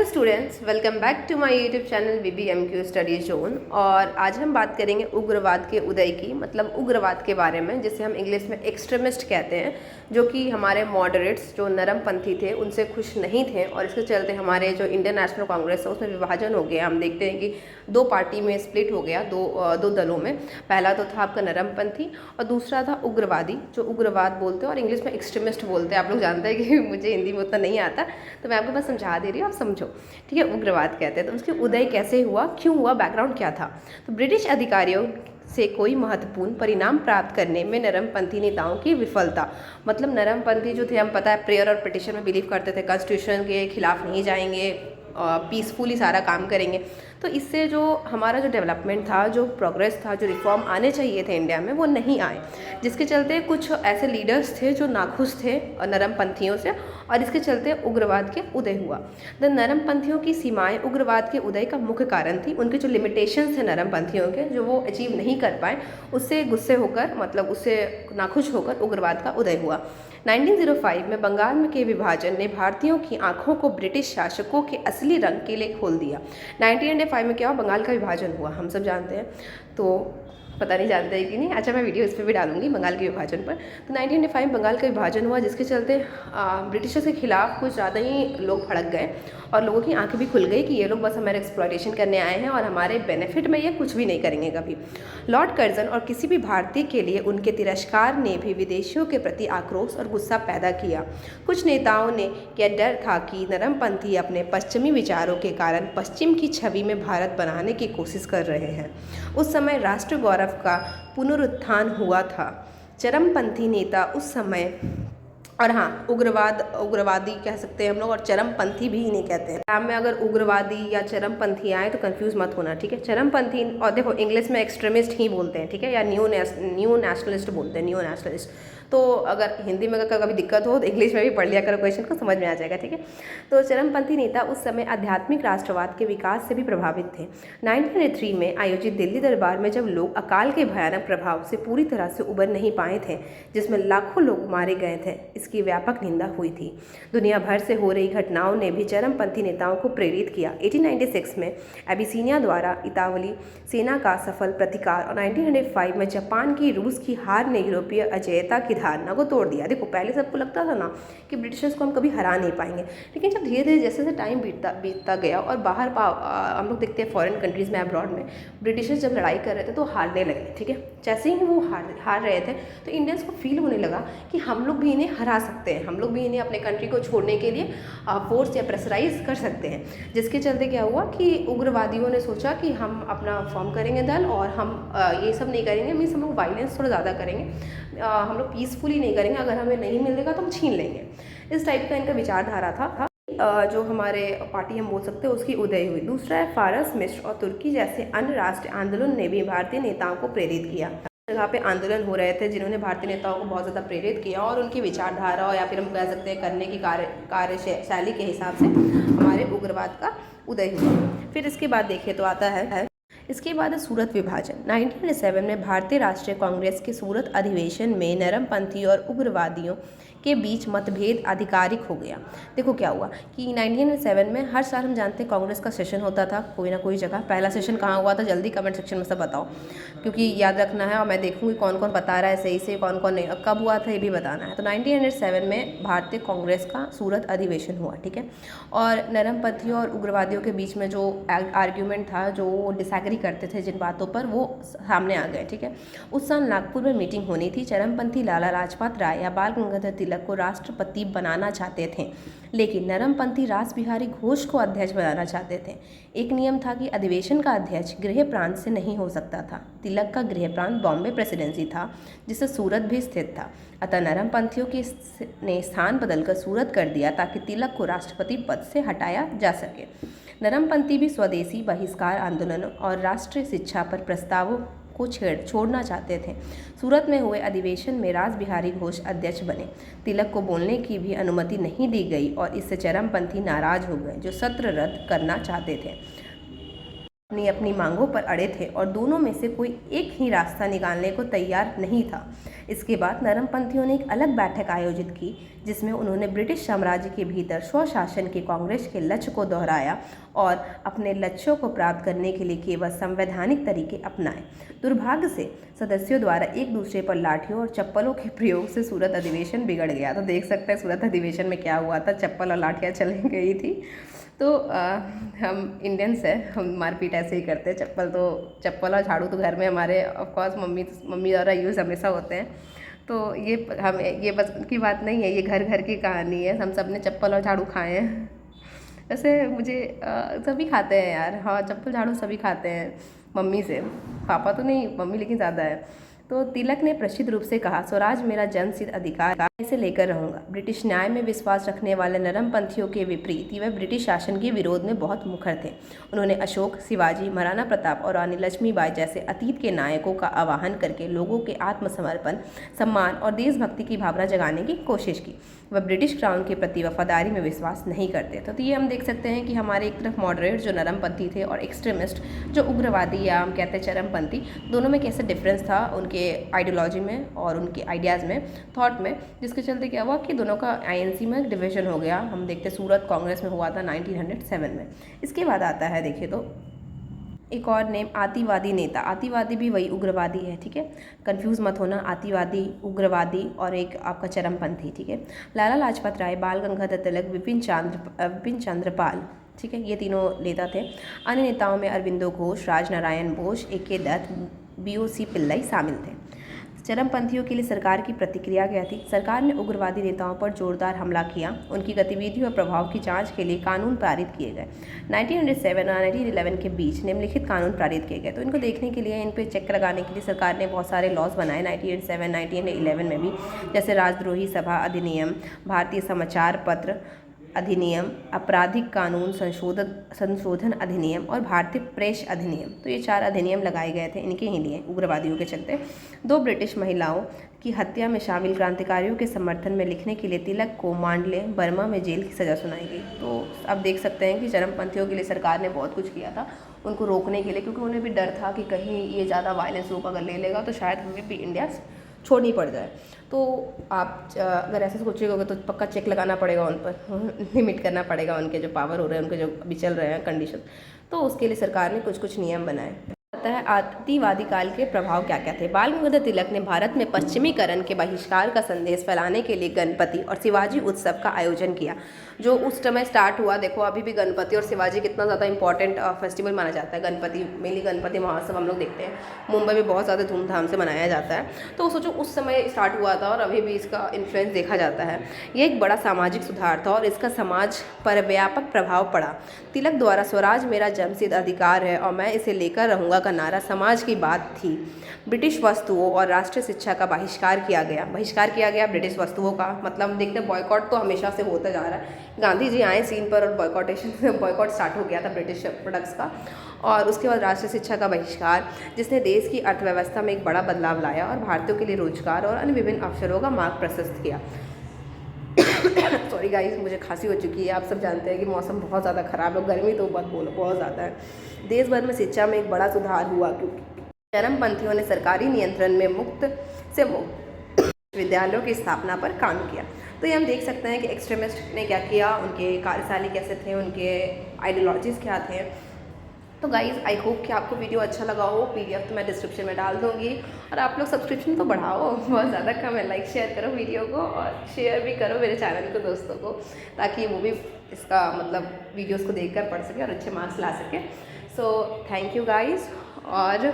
Hello students, welcome back to my YouTube channel BBMQ study zone. और आज हम बात करेंगे उग्रवाद के उदय की, मतलब उग्रवाद के बारे में, जिसे हम इंग्लिश में एक्सट्रीमिस्ट कहते हैं, जो कि हमारे मॉडरेट्स जो नरमपंथी थे उनसे खुश नहीं थे। और इसके चलते हमारे जो इंडियन नेशनल कांग्रेस है उसमें विभाजन हो गया। हम देखते हैं कि दो पार्टी में स्प्लिट हो गया, दो दलों में। पहला तो था आपका नरमपंथी और दूसरा था उग्रवादी, जो उग्रवाद बोलते हैं और इंग्लिश में एक्सट्रीमिस्ट बोलते हैं। आप लोग जानते हैं कि मुझे हिंदी में उतना नहीं आता, तो मैं आपको बस समझा दे रही हूँ, आप समझो, ठीक है। उग्रवाद कहते हैं। तो उसके उदय कैसे हुआ, क्यों हुआ, बैकग्राउंड क्या था। तो ब्रिटिश अधिकारियों से कोई महत्वपूर्ण परिणाम प्राप्त करने में नरमपंथी नेताओं की विफलता, मतलब नरमपंथी जो थे, हम पता है प्रेयर और पिटिशन में बिलीव करते थे, कॉन्स्टिट्यूशन के खिलाफ नहीं जाएंगे, पीसफुली सारा काम करेंगे। तो इससे जो हमारा जो डेवलपमेंट था, जो प्रोग्रेस था, जो रिफॉर्म आने चाहिए थे इंडिया में, वो नहीं आए, जिसके चलते कुछ ऐसे लीडर्स थे जो नाखुश थे नरमपंथियों से, और इसके चलते उग्रवाद के उदय हुआ। द नरमपंथियों की सीमाएं उग्रवाद के उदय का मुख्य कारण थी। उनके जो लिमिटेशंस थे नरमपंथियों के, जो वो अचीव नहीं कर पाए, उससे गुस्से होकर, मतलब उससे नाखुश होकर उग्रवाद का उदय हुआ। 1905 में बंगाल में के विभाजन ने भारतीयों की आंखों को ब्रिटिश शासकों के असली रंग के लिए खोल दिया। 1905 में क्या हुआ, बंगाल का विभाजन हुआ, हम सब जानते हैं। तो पता नहीं जानते हैं कि नहीं, अच्छा मैं वीडियो इस पर भी डालूंगी बंगाल के विभाजन पर। तो 1905 में बंगाल का विभाजन हुआ, जिसके चलते ब्रिटिशर्स के खिलाफ कुछ ज़्यादा ही लोग भड़क गए और लोगों की आंखें भी खुल गई कि ये लोग बस हमारे एक्सप्लॉयटेशन करने आए हैं और हमारे बेनिफिट में ये कुछ भी नहीं करेंगे कभी। लॉर्ड कर्जन और किसी भी भारतीय के लिए उनके तिरस्कार ने भी विदेशियों के प्रति आक्रोश और गुस्सा पैदा किया। कुछ नेताओं ने यह डर था कि नरमपंथी अपने पश्चिमी विचारों के कारण पश्चिम की छवि में भारत बनाने की कोशिश कर रहे हैं। उस समय राष्ट्र गौरव का पुनरुत्थान हुआ था। चरमपंथी नेता उस समय, और हाँ, उग्रवादी कह सकते हैं हम लोग, और चरमपंथी भी नहीं कहते हैं। नाम में अगर उग्रवादी या चरमपंथी आए तो कंफ्यूज मत होना, ठीक है। चरमपंथी, और देखो इंग्लिश में एक्सट्रीमिस्ट ही बोलते हैं, ठीक है, या न्यू नेशनलिस्ट बोलते हैं, न्यू नेशनलिस्ट। तो अगर हिंदी में अगर कभी दिक्कत हो तो इंग्लिश में भी पढ़ लिया करो, क्वेश्चन को समझ में आ जाएगा, ठीक है। तो चरमपंथी नेता उस समय आध्यात्मिक राष्ट्रवाद के विकास से भी प्रभावित थे। 1903 में आयोजित दिल्ली दरबार में जब लोग अकाल के भयानक प्रभाव से पूरी तरह से उबर नहीं पाए थे, जिसमें लाखों लोग मारे गए थे, इसकी व्यापक निंदा हुई थी। दुनिया भर से हो रही घटनाओं ने भी चरमपंथी नेताओं को प्रेरित किया। 1896 में एबिसीनिया द्वारा इतावली सेना का सफल प्रतिकार और 1905 में जापान की रूस की हार ने यूरोपीय अजेयता की धारणा को तोड़ दिया। देखो पहले सबको लगता था ना कि ब्रिटिशर्स को हम कभी हरा नहीं पाएंगे, लेकिन जब धीरे धीरे जैसे जैसे टाइम बीतता गया और बाहर हम लोग देखते हैं फॉरेन कंट्रीज़ में, अब्रॉड में, ब्रिटिशर्स जब लड़ाई कर रहे थे तो हारने लगे, ठीक है। जैसे ही वो हार रहे थे तो इंडियंस को फील होने लगा कि हम लोग भी इन्हें हरा सकते हैं, हम लोग भी इन्हें अपने कंट्री को छोड़ने के लिए फोर्स या प्रेशराइज कर सकते हैं। जिसके चलते क्या हुआ कि उग्रवादियों ने सोचा कि हम अपना फॉर्म करेंगे दल, और हम ये सब नहीं करेंगे, मीन्स हम लोग वायलेंस थोड़ा ज़्यादा करेंगे, हम लोग पीसफुली नहीं करेंगे, अगर हमें नहीं मिलेगा तो हम छीन लेंगे। इस टाइप का इनका विचारधारा था। जो हमारे पार्टी हम बोल सकते हैं उसकी उदय हुई। दूसरा है फारस, मिस्र और तुर्की जैसे अन्य राष्ट्रीय आंदोलन ने भी भारतीय नेताओं को प्रेरित किया। जगह पे आंदोलन हो रहे थे जिन्होंने भारतीय नेताओं को बहुत ज़्यादा प्रेरित किया, और उनकी विचारधारा या फिर हम कह सकते हैं करने की कार्यशैली के हिसाब से हमारे उग्रवाद का उदय हुआ। फिर इसके बाद देखिए तो आता है इसके बाद है सूरत विभाजन। 1907 में भारतीय राष्ट्रीय कांग्रेस के सूरत अधिवेशन में नरमपंथी और उग्रवादियों के बीच मतभेद आधिकारिक हो गया। देखो क्या हुआ कि 1907 में हर साल हम जानते हैं कांग्रेस का सेशन होता था कोई ना कोई जगह। पहला सेशन कहाँ हुआ था, जल्दी कमेंट सेक्शन में सब बताओ, क्योंकि याद रखना है और मैं देखूंगी कौन कौन बता रहा है सही से, कौन कौन नहीं, कब हुआ था ये भी बताना है। तो 1907 में भारतीय कांग्रेस का सूरत अधिवेशन हुआ, ठीक है। और नरमपंथियों और उग्रवादियों के बीच में जो आर्ग्यूमेंट था, जो डिसएग्री करते थे जिन बातों पर, वो सामने आ गए, ठीक है। उस साल नागपुर में मीटिंग होनी थी। चरमपंथी लाला लाजपत राय या बाल गंगाधर तिलक को राष्ट्रपति बनाना चाहते थे, लेकिन नरमपंथी रास बिहारी घोष को अध्यक्ष बनाना चाहते थे। एक नियम था कि अधिवेशन का अध्यक्ष गृह प्रांत से नहीं हो सकता था। तिलक का गृह प्रांत बॉम्बे प्रेसिडेंसी था, जिससे सूरत भी स्थित था। अतः नरमपंथियों के ने स्थान बदलकर सूरत कर दिया ताकि तिलक को राष्ट्रपति पद से हटाया जा सके। नरमपंथी भी स्वदेशी बहिष्कार आंदोलन और राष्ट्रीय शिक्षा पर प्रस्तावों को छोड़ना चाहते थे। सूरत में हुए अधिवेशन में रास बिहारी घोष अध्यक्ष बने। तिलक को बोलने की भी अनुमति नहीं दी गई और इससे चरमपंथी नाराज हो गए, जो सत्र रद्द करना चाहते थे। अपनी अपनी मांगों पर अड़े थे और दोनों में से कोई एक ही रास्ता निकालने को तैयार नहीं था। इसके बाद नरमपंथियों ने एक अलग बैठक आयोजित की जिसमें उन्होंने ब्रिटिश साम्राज्य के भीतर स्वशासन के कांग्रेस के लक्ष्य को दोहराया और अपने लक्ष्यों को प्राप्त करने के लिए केवल संवैधानिक तरीके अपनाए। दुर्भाग्य से सदस्यों द्वारा एक दूसरे पर लाठियों और चप्पलों के प्रयोग से सूरत अधिवेशन बिगड़ गया। तो देख सकते हैं सूरत अधिवेशन में क्या हुआ था, चप्पल और लाठियाँ चल गई थी। तो हम इंडियंस हैं, हम मारपीट ऐसे ही करते हैं। चप्पल और झाड़ू तो घर में हमारे ऑफकोर्स मम्मी द्वारा यूज़ हमेशा होते हैं। तो ये बस की बात नहीं है, ये घर घर की कहानी है। हम सब ने चप्पल और झाड़ू खाए हैं। वैसे मुझे सभी खाते हैं यार, हाँ चप्पल झाड़ू सभी खाते हैं मम्मी से, पापा तो नहीं, मम्मी लेकिन ज़्यादा है। तो तिलक ने प्रसिद्ध रूप से कहा, स्वराज मेरा जन्मसिद्ध अधिकार है, इसे लेकर रहूंगा। ब्रिटिश न्याय में विश्वास रखने वाले नरमपंथियों के विपरीत वह ब्रिटिश शासन के विरोध में बहुत मुखर थे। उन्होंने अशोक, शिवाजी, महाराणा प्रताप और रानी लक्ष्मीबाई जैसे अतीत के नायकों का आह्वान करके लोगों के आत्मसमर्पण, सम्मान और देशभक्ति की भावना जगाने की कोशिश की। वह ब्रिटिश क्राउन के प्रति वफादारी में विश्वास नहीं करते थे। तो ये हम देख सकते हैं कि हमारे एक तरफ मॉडरेट जो नरमपंथी थे और एक्सट्रीमिस्ट जो उग्रवादी या हम कहते हैं चरमपंथी, दोनों में कैसे डिफरेंस था उनके आइडियोलॉजी में और उनके आइडियाज़ में, थॉट में, जिसके चलते क्या हुआ कि दोनों का आईएनसी में डिवीजन हो गया। हम देखते सूरत कांग्रेस में हुआ था 1907 में। इसके बाद आता है देखिए तो एक और नेम आतिवादी नेता। आतिवादी भी वही उग्रवादी है, ठीक है, कंफ्यूज मत होना, आतिवादी उग्रवादी और एक आपका चरमपंथी, ठीक है। लाला लाजपत राय, बाल गंगाधर तिलक, विपिन चंद्र पाल, ठीक है, ये तीनों नेता थे। अन्य नेताओं में अरविंदो घोष, राजनारायण बोस, ए.के. दत्त, बी.ओ.सी. पिल्लई शामिल थे। चरमपंथियों के लिए सरकार की प्रतिक्रिया क्या थी? सरकार ने उग्रवादी नेताओं पर जोरदार हमला किया। उनकी गतिविधियों और प्रभाव की जांच के लिए कानून पारित किए गए। 1907 और 1911 के बीच निम्नलिखित कानून पारित किए गए। तो इनको देखने के लिए, इन पे चेक लगाने के लिए सरकार ने बहुत सारे लॉज बनाए 1907, 1911 में भी, जैसे राजद्रोही सभा अधिनियम, भारतीय समाचार पत्र अधिनियम, आपराधिक कानून संशोधन अधिनियम और भारतीय प्रेस अधिनियम। तो ये 4 अधिनियम लगाए गए थे इनके ही लिए, उग्रवादियों के चलते। 2 ब्रिटिश महिलाओं की हत्या में शामिल क्रांतिकारियों के समर्थन में लिखने के लिए तिलक को मांडले, बर्मा में जेल की सज़ा सुनाई गई। तो अब देख सकते हैं कि चरमपंथियों के लिए सरकार ने बहुत कुछ किया था उनको रोकने के लिए, क्योंकि उन्हें भी डर था कि कहीं ये ज़्यादा वायलेंस रूप अगर ले लेगा तो शायद हमें भी इंडिया छोड़नी पड़ जाए। तो आप अगर ऐसे सोचेगा तो पक्का चेक लगाना पड़ेगा उन पर, लिमिट करना पड़ेगा उनके जो पावर हो रहे हैं, उनके जो अभी चल रहे हैं कंडीशन। तो उसके लिए सरकार ने कुछ नियम बनाए। है आतिवादी काल के प्रभाव क्या क्या थे? बाल गंगाधर तिलक ने भारत में पश्चिमीकरण के बहिष्कार का संदेश फैलाने के लिए गणपति और शिवाजी उत्सव का आयोजन किया, जो उस समय स्टार्ट हुआ। देखो अभी भी गणपति और शिवाजी कितना ज़्यादा इंपॉर्टेंट फेस्टिवल माना जाता है। गणपति मेनली गणपति महोत्सव हम लोग देखते हैं मुंबई में बहुत ज़्यादा धूमधाम से मनाया जाता है। तो सोचो उस समय स्टार्ट हुआ था और अभी भी इसका इन्फ्लुएंस देखा जाता है। ये एक बड़ा सामाजिक सुधार था और इसका समाज पर व्यापक प्रभाव पड़ा। तिलक द्वारा स्वराज मेरा जन्मसिद्ध अधिकार है और मैं इसे लेकर रहूँगा का नारा समाज की बात थी। ब्रिटिश वस्तुओं और राष्ट्रीय शिक्षा का बहिष्कार किया गया ब्रिटिश वस्तुओं का। मतलब देखते हैं बॉयकॉट तो हमेशा से होता जा रहा है। गांधी जी आए सीन पर और बॉयकॉट स्टार्ट हो गया था ब्रिटिश प्रोडक्ट्स का। और उसके बाद राष्ट्रीय शिक्षा का बहिष्कार, जिसने देश की अर्थव्यवस्था में एक बड़ा बदलाव लाया और भारतीयों के लिए रोजगार और अन्य विभिन्न अवसरों का मार्ग प्रशस्त किया। सॉरी गाइस, मुझे खांसी हो चुकी है। आप सब जानते हैं कि मौसम बहुत ज़्यादा ख़राब है, गर्मी तो बहुत ज़्यादा है। देश भर में शिक्षा में एक बड़ा सुधार हुआ क्योंकि चरमपंथियों ने सरकारी नियंत्रण में मुक्त विद्यालयों की स्थापना पर काम किया। तो ये हम देख सकते हैं कि एक्सट्रीमिस्ट ने क्या किया, उनके कार्यशाली कैसे थे, उनके आइडियोलॉजीज़ क्या थे। तो गाइज़ आई होप कि आपको वीडियो अच्छा लगा हो। PDF तो मैं डिस्क्रिप्शन में डाल दूँगी और आप लोग सब्सक्रिप्शन तो बढ़ाओ, बहुत ज़्यादा कम है। लाइक शेयर करो वीडियो को और शेयर भी करो मेरे चैनल को दोस्तों को, ताकि वो भी इसका मतलब वीडियोस को देखकर पढ़ सके और अच्छे मार्क्स ला सके। सो थैंक यू गाइज़, और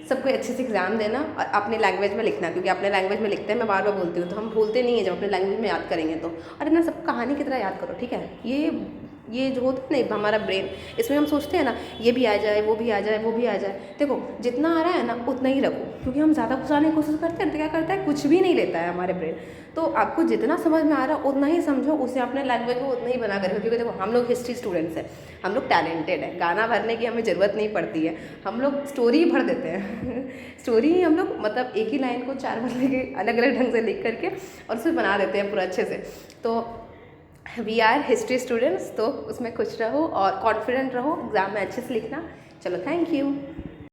सबको अच्छे से एग्जाम देना और अपने लैंग्वेज में लिखना, क्योंकि अपने लैंग्वेज में लिखते हैं, मैं बार बार बोलती हूँ, तो हम भूलते नहीं हैं जब अपने लैंग्वेज में याद करेंगे तो। और ना सब कहानी की तरह याद करो, ठीक है। ये जो होता है ना हमारा ब्रेन, इसमें हम सोचते हैं ना ये भी आ जाए, वो भी आ जाए, वो भी आ जाए। देखो जितना आ रहा है ना उतना ही रखो, क्योंकि हम ज़्यादा घुसाने की कोशिश करते हैं तो क्या करता है, कुछ भी नहीं लेता है हमारे ब्रेन। तो आपको जितना समझ में आ रहा है उतना ही समझो, उसे अपने लैंग्वेज को उतना ही बना कर, क्योंकि देखो हम लोग हिस्ट्री स्टूडेंट्स हैं, हम लोग टैलेंटेड हैं, गाना भरने की हमें ज़रूरत नहीं पड़ती है, हम लोग स्टोरी भर देते हैं। स्टोरी ही हम लोग मतलब एक ही लाइन को 4 बंदे के अलग अलग ढंग से लिख करके और उसे बना देते हैं पूरा अच्छे से। तो वी आर हिस्ट्री स्टूडेंट्स, तो उसमें खुश रहो और कॉन्फिडेंट रहो, एग्ज़ाम में अच्छे से लिखना। चलो, थैंक यू।